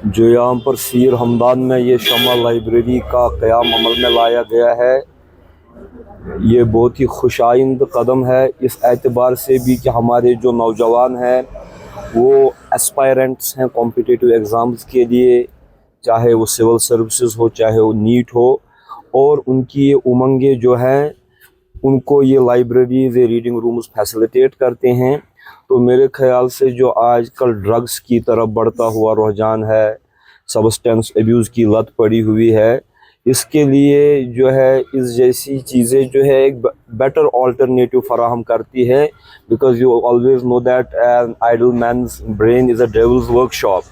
جو यहाँ پر سیر ہمدان میں یہ شمع لائبریری کا قیام عمل میں لایا گیا ہے، یہ بہت ہی خوش آئند قدم ہے، اس اعتبار سے بھی کہ ہمارے جو نوجوان ہیں وہ اسپائرنٹس ہیں کمپٹیٹیو ایگزامز کے لیے، چاہے وہ سول سروسز ہو، چاہے وہ نیٹ ہو، اور ان کی یہ امنگیں جو ہیں ان کو یہ لائبریریز، یہ ریڈنگ رومز فیسلیٹیٹ کرتے ہیں۔ تو میرے خیال سے جو آج کل ڈرگس کی طرف بڑھتا ہوا رجحان ہے، سبسٹینس ایبیوز کی لت پڑی ہوئی ہے، اس کے لیے جو ہے اس جیسی چیزیں جو ہے ایک بیٹر آلٹرنیٹیو فراہم کرتی ہے، because you always know that an idle mind's brain is a devil's workshop.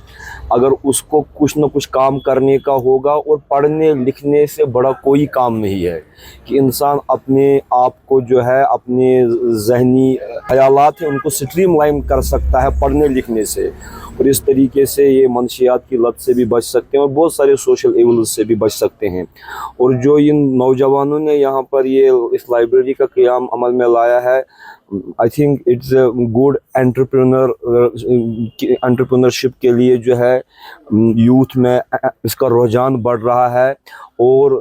اگر اس کو کچھ نہ کچھ کام کرنے کا ہوگا، اور پڑھنے لکھنے سے بڑا کوئی کام نہیں ہے کہ انسان اپنے آپ کو جو ہے اپنے ذہنی خیالات ہیں ان کو سٹریم لائن کر سکتا ہے پڑھنے لکھنے سے، اور اس طریقے سے یہ منشیات کی لت سے بھی بچ سکتے ہیں اور بہت سارے سوشل ایولز سے بھی بچ سکتے ہیں۔ اور جو ان نوجوانوں نے یہاں پر یہ اس لائبریری کا قیام عمل میں لایا ہے، I think it's a good entrepreneurship کے لیے جو ہے یوتھ میں اس کا رجحان بڑھ رہا ہے، اور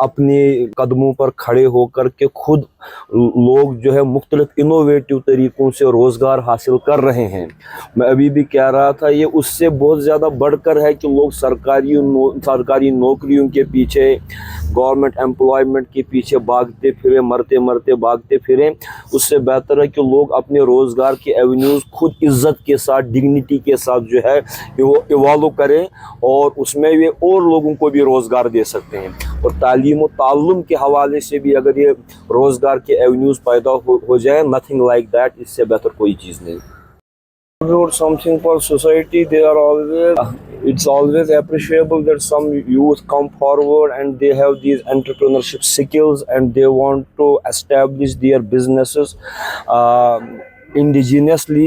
اپنے قدموں پر کھڑے ہو کر کے خود لوگ جو ہے مختلف انوویٹیو طریقوں سے روزگار حاصل کر رہے ہیں۔ میں ابھی بھی کہہ رہا تھا یہ اس سے بہت زیادہ بڑھ کر ہے کہ لوگ سرکاری نوکریوں کے پیچھے، گورنمنٹ امپلائمنٹ کے پیچھے بھاگتے پھریں، مرتے بھاگتے پھریں۔ اس سے بہتر ہے کہ لوگ اپنے روزگار کے ایونیوز خود عزت کے ساتھ، ڈگنیٹی کے ساتھ جو ہے ایوالو کریں، اور اس میں یہ اور لوگوں کو بھی روزگار دے سکتے ہیں۔ اور تعلیم و تعلم کے حوالے سے بھی اگر یہ روزگار کے ایونیوز پیدا ہو جائے، نتھنگ لائک دیٹ، اس سے بہتر کوئی چیز نہیں۔ Something for society, it's always appreciable that some youth come forward and they have these entrepreneurship skills and they want to establish their businesses indigenously,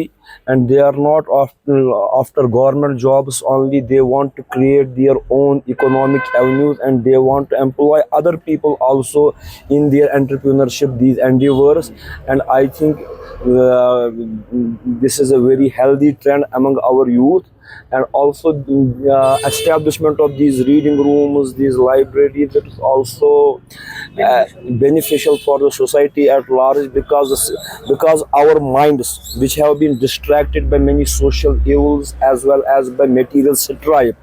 and they are not after government jobs only. They want to create their own economic avenues, and they want to employ other people also in their entrepreneurship, these endeavors. And I think this is a very healthy trend among our youth. And also establishment of these reading rooms, these libraries, it is also beneficial for the society at large, because our minds, which have been distracted by many social evils as well as by material strife,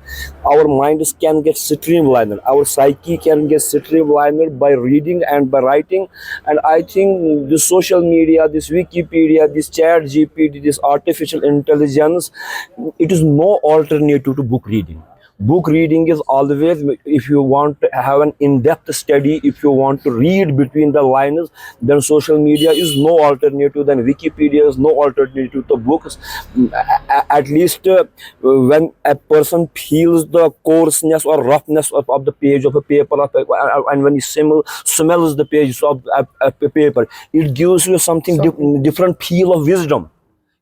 our minds can get streamlined, our psyche can get streamlined by reading and by writing. And I think the social media, this Wikipedia, this chat GPT, this artificial intelligence, it is no alternative to book reading. Book reading is always, if you want to have an in-depth study, if you want to read between the lines, then social media is no alternative, then Wikipedia is no alternative to books. At least when a person feels the coarseness or roughness of the page of a paper, and when he smells the pages of a paper, it gives you something different feel of wisdom.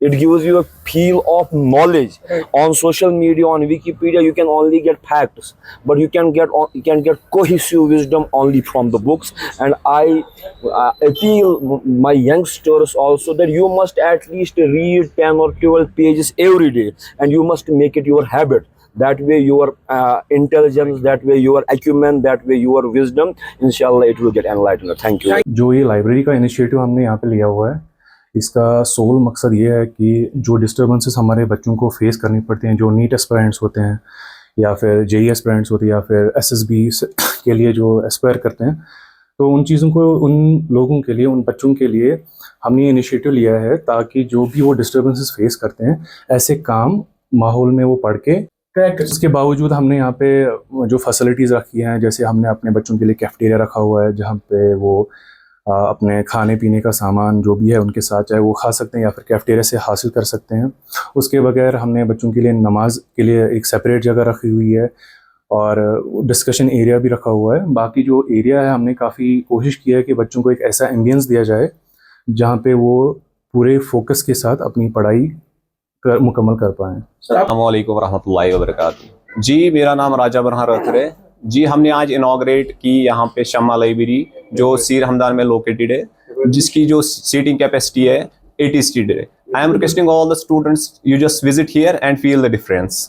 It gives you a feel of knowledge. On social media, on Wikipedia, you can only get facts, but you can get cohesive wisdom only from the books. And I appeal my youngsters also that you must at least read 10 or 12 pages every day, and you must make it your habit. That way your intelligence, that way your acumen, that way your wisdom, inshallah it will get enlightened. Thank you. جو یہ library کا initiative ہم نے یہاں پہ لیا ہوا ہے، اس کا سول مقصد یہ ہے کہ جو ڈسٹربنسز ہمارے بچوں کو فیس کرنی پڑتے ہیں، جو نیٹ اسپائرنٹس ہوتے ہیں یا پھر JEE اسپائرنٹس ہوتے ہیں یا پھر SSB کے لیے جو اسپائر کرتے ہیں، تو ان چیزوں کو، ان لوگوں کے لیے، ان بچوں کے لیے ہم نے انیشیٹو لیا ہے تاکہ جو بھی وہ ڈسٹربنسز فیس کرتے ہیں، ایسے کام ماحول میں وہ پڑھ کے کریکٹ۔ اس کے باوجود ہم نے یہاں پہ جو فیسلٹیز رکھی ہیں، جیسے ہم نے اپنے بچوں کے لیے کیفٹیریا رکھا ہوا ہے جہاں پہ وہ اپنے کھانے پینے کا سامان جو بھی ہے ان کے ساتھ چاہے وہ کھا سکتے ہیں یا پھر کیفٹیریا سے حاصل کر سکتے ہیں۔ اس کے بغیر ہم نے بچوں کے لیے نماز کے لیے ایک سیپریٹ جگہ رکھی ہوئی ہے، اور ڈسکشن ایریا بھی رکھا ہوا ہے۔ باقی جو ایریا ہے، ہم نے کافی کوشش کی ہے کہ بچوں کو ایک ایسا ایمبینس دیا جائے جہاں پہ وہ پورے فوکس کے ساتھ اپنی پڑھائی مکمل کر پائیں۔ السلام علیکم ورحمۃ اللہ وبرکاتہ۔ جی، میرا نام راجہ برہان رتھر ہے۔ جی، ہم نے آج انوگریٹ کی یہاں پہ شمع لائبریری جو سیر ہمدان میں لوکیٹڈ ہے، جس کی جو سیٹنگ کیپیسٹی ہے 80 سیٹڈ ہے۔ I am requesting all the students, you just visit here and feel the difference.